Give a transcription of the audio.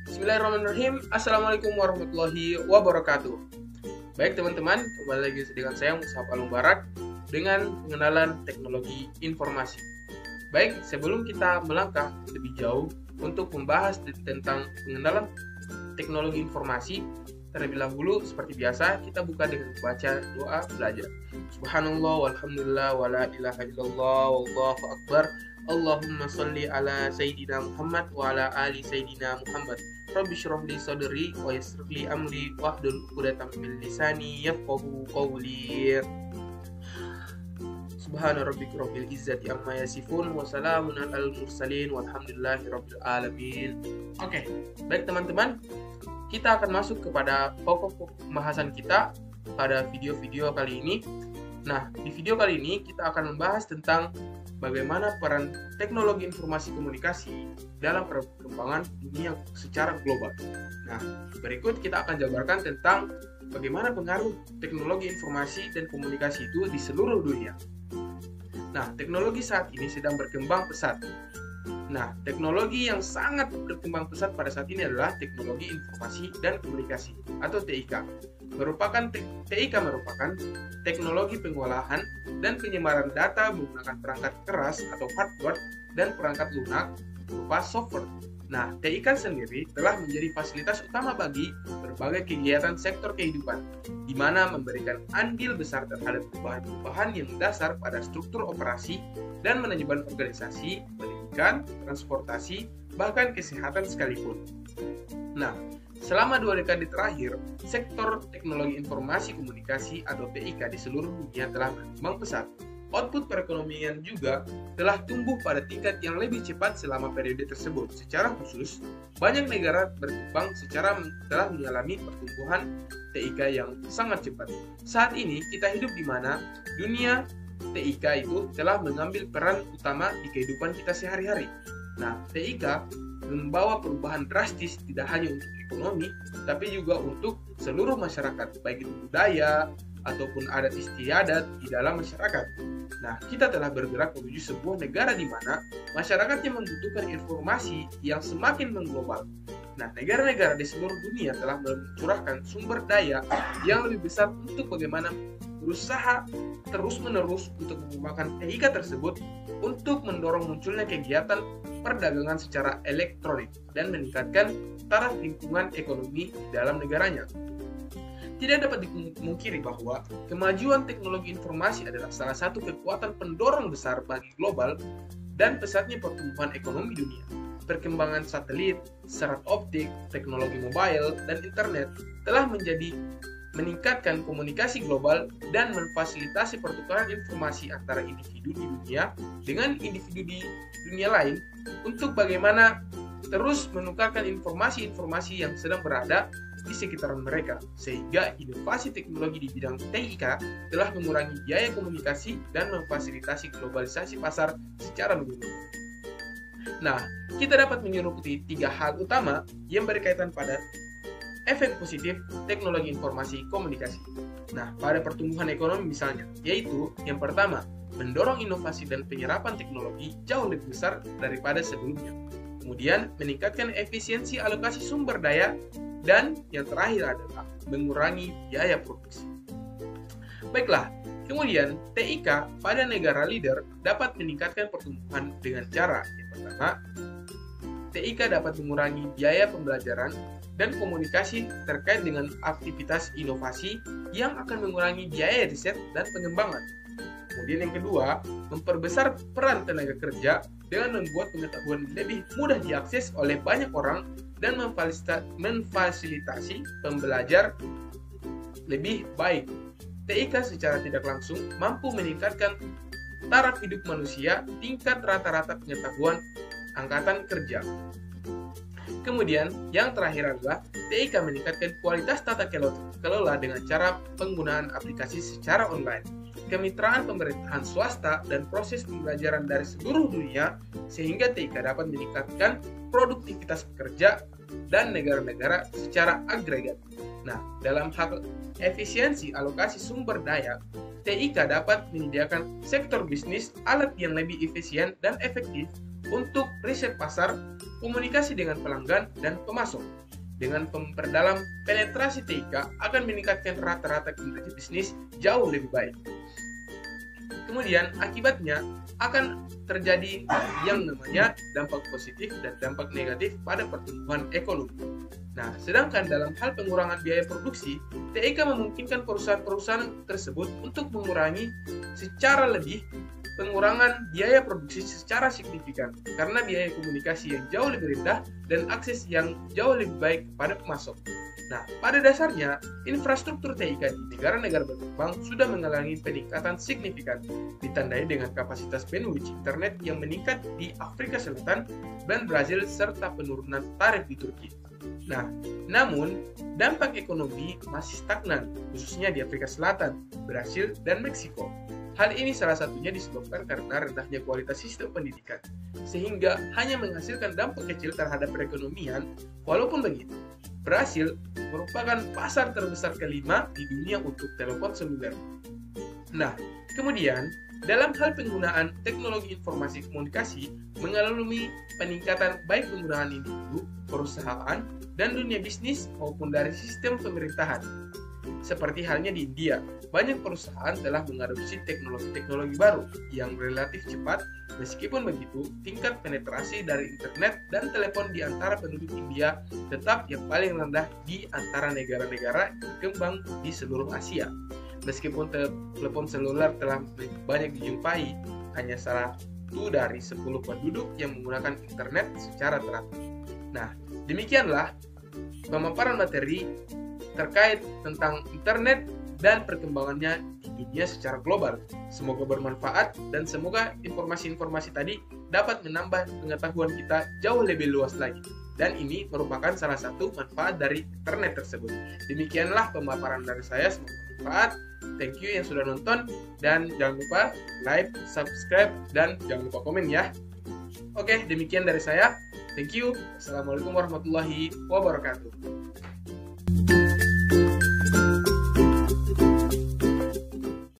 Bismillahirrahmanirrahim. Assalamualaikum warahmatullahi wabarakatuh. Baik teman-teman, kembali lagi dengan saya Mus'ab Al-Mubarak dengan pengenalan teknologi informasi. Baik, sebelum kita melangkah lebih jauh untuk membahas tentang pengenalan teknologi informasi, terlebih dahulu seperti biasa kita buka dengan membaca doa belajar. Subhanallah walhamdulillah wala ilaha illallah wallahu akbar. Allahumma sholli ala sayyidina Muhammad wa ala ali sayyidina Muhammad. Rabbi shrah li sadri wa yassir li amri wahlul 'uqdatam min lisani yafqahu qawli. Subhana rabbika rabbil izzati amma yasifun wa salamun alal mursalin walhamdulillahi rabbil alamin. Oke, baik teman-teman, kita akan masuk kepada pokok pembahasan kita pada video-video kali ini. Nah, di video kali ini kita akan membahas tentang bagaimana peran teknologi informasi komunikasi dalam perkembangan dunia secara global. Nah, berikut kita akan jabarkan tentang bagaimana pengaruh teknologi informasi dan komunikasi itu di seluruh dunia. Nah, teknologi saat ini sedang berkembang pesat. Nah, teknologi yang sangat berkembang pesat pada saat ini adalah teknologi informasi dan komunikasi atau TIK. TIK merupakan teknologi pengolahan dan penyebaran data menggunakan perangkat keras atau hardware dan perangkat lunak berupa software. Nah, TIK sendiri telah menjadi fasilitas utama bagi berbagai kegiatan sektor kehidupan, di mana memberikan andil besar terhadap perubahan-perubahan yang dasar pada struktur operasi dan manajemen organisasi, pendidikan, transportasi, bahkan kesehatan sekalipun. Nah, selama 2 dekade terakhir, sektor teknologi informasi komunikasi atau TIK di seluruh dunia telah berkembang pesat. Output perekonomian juga telah tumbuh pada tingkat yang lebih cepat selama periode tersebut. Secara khusus, banyak negara berkembang telah mengalami pertumbuhan TIK yang sangat cepat. Saat ini kita hidup di mana dunia TIK itu telah mengambil peran utama di kehidupan kita sehari-hari. Nah, TIK membawa perubahan drastis tidak hanya untuk ekonomi, tapi juga untuk seluruh masyarakat, baik itu budaya ataupun adat istiadat di dalam masyarakat. Nah, kita telah bergerak menuju sebuah negara di mana masyarakatnya membutuhkan informasi yang semakin mengglobal. Nah, negara-negara di seluruh dunia telah mencurahkan sumber daya yang lebih besar untuk bagaimana berusaha terus-menerus untuk mengembangkan TIK tersebut untuk mendorong munculnya kegiatan perdagangan secara elektronik dan meningkatkan taraf lingkungan ekonomi di dalam negaranya. Tidak dapat dimungkiri bahwa kemajuan teknologi informasi adalah salah satu kekuatan pendorong besar bagi global dan pesatnya pertumbuhan ekonomi dunia. Perkembangan satelit, serat optik, teknologi mobile, dan internet telah meningkatkan komunikasi global dan memfasilitasi pertukaran informasi antara individu di dunia dengan individu di dunia lain untuk bagaimana terus menukarkan informasi-informasi yang sedang berada di sekitaran mereka, sehingga inovasi teknologi di bidang TIK telah mengurangi biaya komunikasi dan memfasilitasi globalisasi pasar secara menyeluruh. Nah, kita dapat menyeruputi 3 hal utama yang berkaitan pada efek positif teknologi informasi komunikasi. Nah, pada pertumbuhan ekonomi misalnya, yaitu yang pertama, mendorong inovasi dan penyerapan teknologi jauh lebih besar daripada sebelumnya. Kemudian, meningkatkan efisiensi alokasi sumber daya, dan yang terakhir adalah mengurangi biaya produksi. Baiklah, kemudian TIK pada negara leader dapat meningkatkan pertumbuhan dengan cara yang pertama, TIK dapat mengurangi biaya pembelajaran dan komunikasi terkait dengan aktivitas inovasi yang akan mengurangi biaya riset dan pengembangan. Kemudian yang kedua, memperbesar peran tenaga kerja dengan membuat pengetahuan lebih mudah diakses oleh banyak orang dan memfasilitasi pembelajar lebih baik. TIK secara tidak langsung mampu meningkatkan taraf hidup manusia, tingkat rata-rata pengetahuan angkatan kerja. Kemudian, yang terakhir adalah TIK meningkatkan kualitas tata kelola dengan cara penggunaan aplikasi secara online, kemitraan pemerintahan swasta, dan proses pembelajaran dari seluruh dunia, sehingga TIK dapat meningkatkan produktivitas pekerja dan negara-negara secara agregat. Nah, dalam hal efisiensi alokasi sumber daya, TIK dapat menyediakan sektor bisnis alat yang lebih efisien dan efektif untuk riset pasar, komunikasi dengan pelanggan, dan pemasok. Dengan memperdalam penetrasi TIK akan meningkatkan rata-rata kinerja bisnis jauh lebih baik. Kemudian akibatnya akan terjadi yang namanya dampak positif dan dampak negatif pada pertumbuhan ekonomi. Nah, sedangkan dalam hal pengurangan biaya produksi, TIK memungkinkan perusahaan-perusahaan tersebut untuk mengurangi secara lebih pengurangan biaya produksi secara signifikan karena biaya komunikasi yang jauh lebih rendah dan akses yang jauh lebih baik kepada pemasok. Nah, pada dasarnya, infrastruktur TIK di negara-negara berkembang sudah mengalami peningkatan signifikan, ditandai dengan kapasitas bandwidth internet yang meningkat di Afrika Selatan dan Brazil serta penurunan tarif di Turki. Nah, namun dampak ekonomi masih stagnan, khususnya di Afrika Selatan, Brasil, dan Meksiko. Hal ini salah satunya disebabkan karena rendahnya kualitas sistem pendidikan, sehingga hanya menghasilkan dampak kecil terhadap perekonomian. Walaupun begitu, Brasil merupakan pasar terbesar kelima di dunia untuk telepon seluler. Nah, kemudian dalam hal penggunaan teknologi informasi komunikasi mengalami peningkatan baik penggunaan individu, perusahaan, dan dunia bisnis maupun dari sistem pemerintahan. Seperti halnya di India, banyak perusahaan telah mengadopsi teknologi-teknologi baru yang relatif cepat. Meskipun begitu, tingkat penetrasi dari internet dan telepon di antara penduduk India tetap yang paling rendah di antara negara-negara berkembang di seluruh Asia. Meskipun telepon seluler telah banyak dijumpai, hanya 1 dari 10 penduduk yang menggunakan internet secara teratur. Nah, demikianlah pemaparan materi terkait tentang internet dan perkembangannya di dunia secara global. Semoga bermanfaat dan semoga informasi-informasi tadi dapat menambah pengetahuan kita jauh lebih luas lagi. Dan ini merupakan salah satu manfaat dari internet tersebut. Demikianlah pemaparan dari saya, semoga bermanfaat. Thank you yang sudah nonton dan jangan lupa like, subscribe, dan jangan lupa komen ya. Oke, demikian dari saya. Thank you. Assalamualaikum warahmatullahi wabarakatuh.